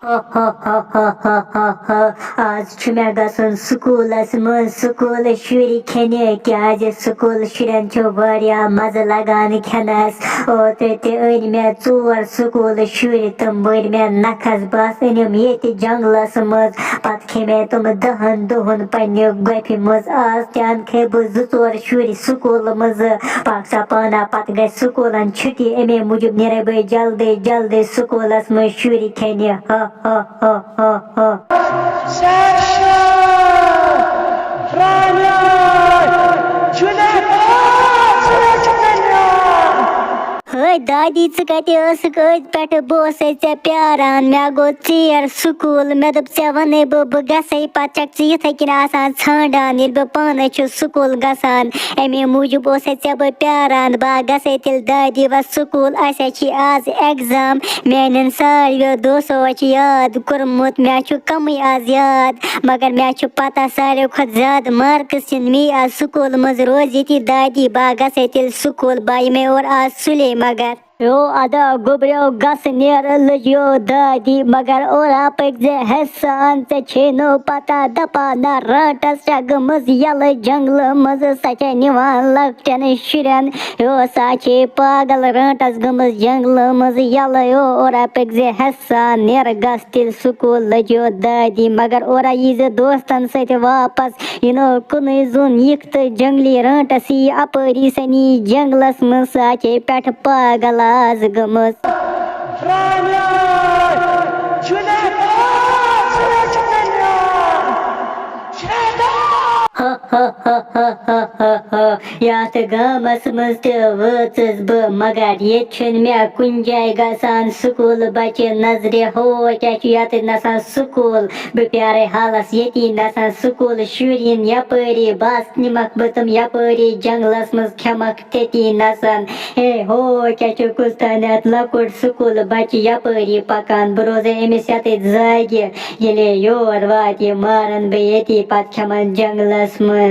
आज छ मे गसन स्कूलस मज स्कूल शुरी खेने क्या स्कूल शुरन छ वारिया मजा लगान खेनस ओत अन मे चोर स्कूल शुरी तम बर मे नखस बस अनम ये जंगलस मज पत खे मे तम 10 दोहन पन्ने गफि मज आज तन खे बह 2-4 शुरी स्कूल मज पाक पाना पत गई स्कूलन छुट्टी अमे मूजूब नेरे बह जल्दी जल्दी स्कूलस मज शुरी खेने Hey दादी कत पे बस प्यारान मे गो चेर स्कूल मे दोप वन बह गई पे इथे कन ान बह पान स्कूल गसान अमे मूजूब बह प्यारान बह गई तेल दादी व स्कूल आज एग्जाम मान सारो दोस्तों याद कोर्मुत मे कम आज याद मगर मे पता सारो खुद ज्यादा मार्क्स मे आज स्कूल मज रोज ये दादी बह गई तेल स्कूल बह मे और आज सुले मगर यो अदा गोबरो गस नेर लजो दादी मगर ओरा पक हसान नो पता दपा न रटस गमज यल जंगल मज सच निवान लकटन शुरन यो सा पागल रटस गमज जंगल मज यल यो ओरा पक हसान नेर गस तिल स्कूल लजो दादी मगर ओरा यीज दोस्तन सत वापस यनो कुन जुन यिक तो जंगली रटस यी अपरी सनी जंगलस मज सा पे पागल आज गमज यात गामस मज वचस बह मगर ये मे कुन जाय गसान स्कूल बचे नजरे हो क्या नसान स्कूल बह प्यारे हालस ये नसान स्कूल शुरिन यपरी बस निमक बह तुम यपरी जंगलस मज खेमक ते नसान हे हो क्या कुछ तान लकुट स्कूल बचे यपरी पकान बह रोज अमिस ये जागे ये योर वात मारन बह ये पत खेमन जंगलस मज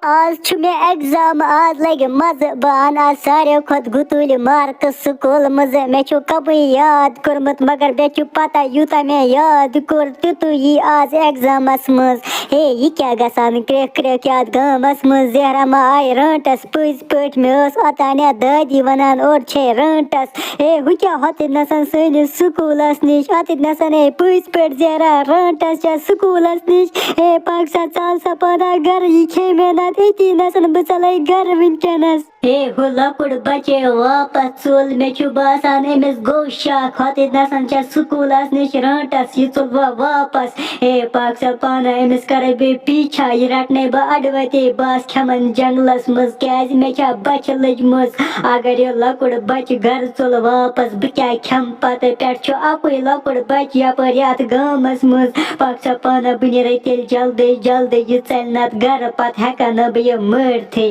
आज मे एग्जाम आज लगे मज बह आज सारे खुद गुतुल मार्क स्कूल मज मे कब याद कोर्मुत मगर बे पता यूता मे याद कोर तुतु यी आज एग्जामस मज हे यी क्या गसान क्रेक क्रेक याद गामस मज जहरा मा आय रटस पज पट मे ओतान दादी वनान और छे रटस हे हु क्या हत नसन सनिस स्कूलस निश अत नसन हे पज पट जहरा रटस स्कूलस निश हे पाक सा चाल सा पना घर यी खे मे इति नसन बचल घर विंकनस हे हु लकुड़ बचे वापस चुल मे बासान अमिस गो शाख हत नसन स्कूलस निश रटस यी चुल वापस हे पाक सा पाना अमिस कर बे पीछा यी रटने बह अडवते बस खेमन जंगलस मज क्या मे बच लजमज अगर ये लकुड़ बच घर चुल वापस बह क्या खेम पत पे अकुई लकुड़ बच यपर यत गामस मज पाक सा पाना बह नीर तेल जल्दी जल्दी यह चल नत घर पत हेका न बह मरथे